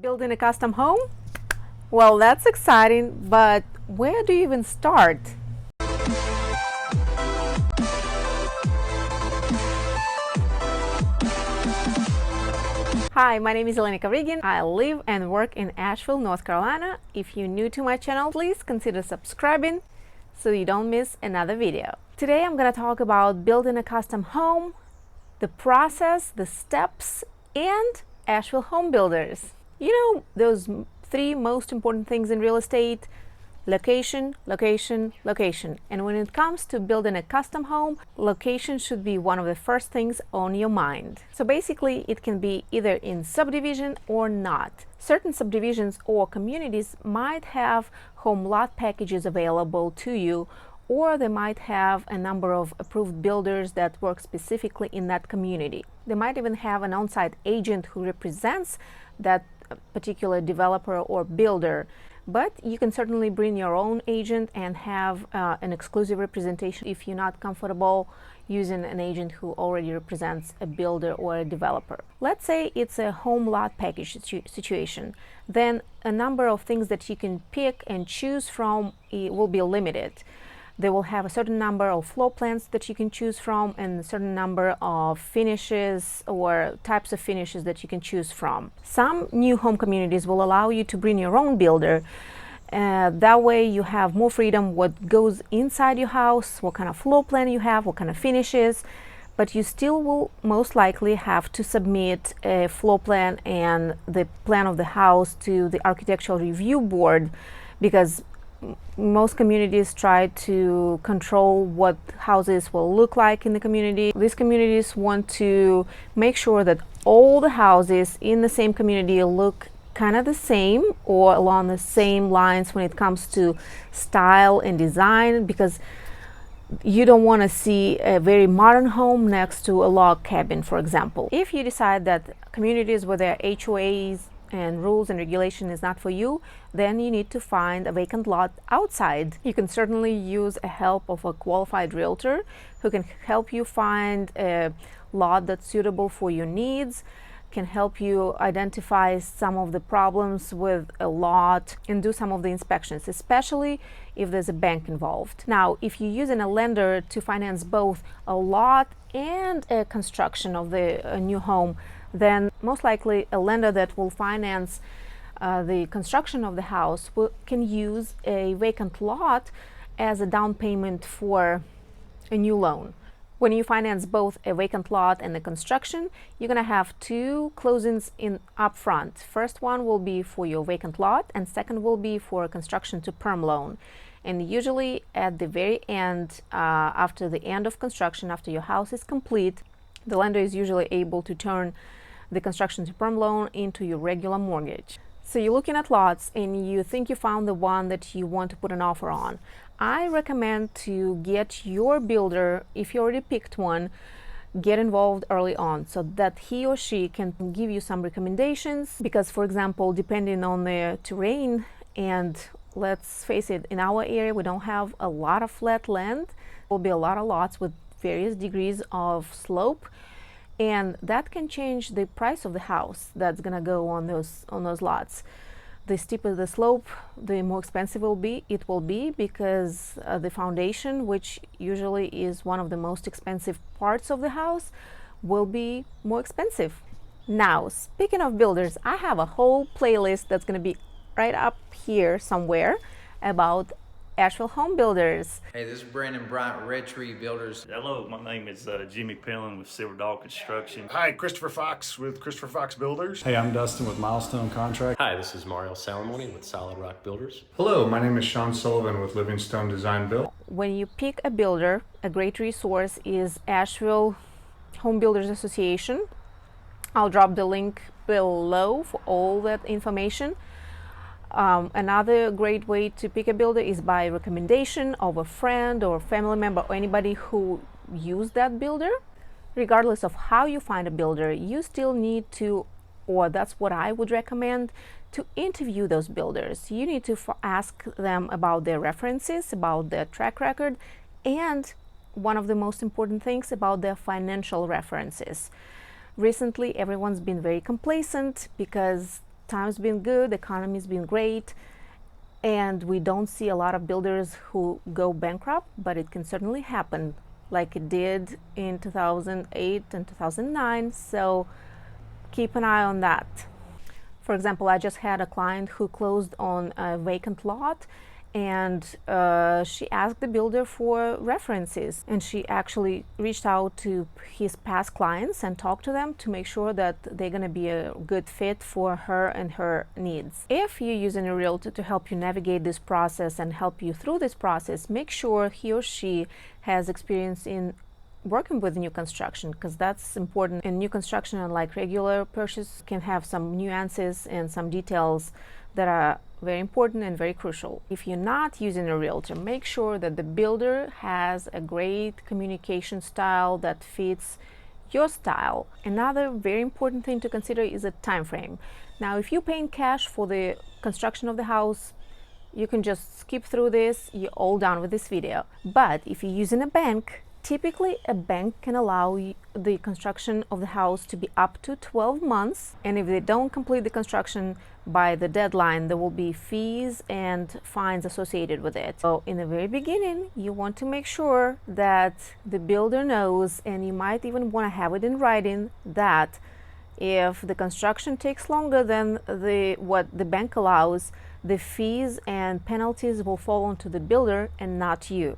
Building a custom home? Well, that's exciting, but where do you even start? Hi, my name is Elena Kovrigin. I live and work in Asheville, North Carolina. If you're new to my channel, please consider subscribing so you don't miss another video. Today I'm going to talk about building a custom home, the process, the steps, and Asheville home builders. You know those three most important things in real estate: location, location, location. And when it comes to building a custom home, location should be one of the first things on your mind. So basically, it can be either in subdivision or not. Certain subdivisions or communities might have home lot packages available to you, or they might have a number of approved builders that work specifically in that community. They might even have an on-site agent who represents that particular developer or builder. But you can certainly bring your own agent and have an exclusive representation if you're not comfortable using an agent who already represents a builder or a developer. Let's say it's a home lot package situation. Then a number of things that you can pick and choose from will be limited. They will have a certain number of floor plans that you can choose from and a certain number of finishes or types of finishes that you can choose from. Some new home communities will allow you to bring your own builder. That way you have more freedom what goes inside your house, what kind of floor plan you have, what kind of finishes, but you still will most likely have to submit a floor plan and the plan of the house to the architectural review board, because most communities try to control what houses will look like in the community. These communities want to make sure that all the houses in the same community look kind of the same or along the same lines when it comes to style and design, because you don't want to see a very modern home next to a log cabin, for example. If you decide that communities with their HOAs and rules and regulation is not for you, then you need to find a vacant lot outside. You can certainly use the help of a qualified realtor who can help you find a lot that's suitable for your needs, can help you identify some of the problems with a lot and do some of the inspections, especially if there's a bank involved. Now, if you're using a lender to finance both a lot and a construction of a new home, then most likely a lender that will finance the construction of the house can use a vacant lot as a down payment for a new loan. When you finance both a vacant lot and the construction, you're going to have two closings in upfront. First one will be for your vacant lot, and second will be for a construction to perm loan. And usually at the very end, after the end of construction, after your house is complete, the lender is usually able to turn the construction to perm loan into your regular mortgage. So you're looking at lots and you think you found the one that you want to put an offer on. I recommend to get your builder, if you already picked one, get involved early on so that he or she can give you some recommendations. Because, for example, depending on the terrain, and let's face it, in our area we don't have a lot of flat land. There will be a lot of lots with various degrees of slope, and that can change the price of the house that's gonna go on those lots. The steeper the slope, the more expensive it will be, because the foundation, which usually is one of the most expensive parts of the house, will be more expensive. Now, speaking of builders, I have a whole playlist that's gonna be right up here somewhere about Asheville home builders. Hey, this is Brandon Bryant, Red Tree Builders. Hello, my name is Jimmy Pillin with Silver Dog Construction. Hi, Christopher Fox with Christopher Fox Builders. Hey, I'm Dustin with Millstone Contracting. Hi, this is Mario Salamoni with Solid Rock Builders. Hello, my name is Sean Sullivan with Livingstone Design Build. When you pick a builder, a great resource is Asheville Home Builders Association. I'll drop the link below for all that information. Another great way to pick a builder is by recommendation of a friend or family member or anybody who used that builder. Regardless of how you find a builder, you still need to, or that's what I would recommend, to interview those builders. You need to ask them about their references, about their track record, and one of the most important things, about their financial references. Recently, everyone's been very complacent because times been good, the economy's been great, and we don't see a lot of builders who go bankrupt, but it can certainly happen, like it did in 2008 and 2009. So keep an eye on that. For example, I just had a client who closed on a vacant lot, and she asked the builder for references, and she actually reached out to his past clients and talked to them to make sure that they're going to be a good fit for her and her needs. If you're using a realtor to help you navigate this process and help you through this process, make sure he or she has experience in working with new construction, because that's important. In new construction, unlike regular purchase, can have some nuances and some details that are very important and very crucial. If you're not using a realtor, make sure that the builder has a great communication style that fits your style. Another very important thing to consider is a time frame. Now, if you're paying cash for the construction of the house, you can just skip through this, you're all done with this video. But if you're using a bank, typically a bank can allow the construction of the house to be up to 12 months, and if they don't complete the construction by the deadline, there will be fees and fines associated with it. So in the very beginning, you want to make sure that the builder knows, and you might even want to have it in writing, that if the construction takes longer than what the bank allows, the fees and penalties will fall onto the builder and not you.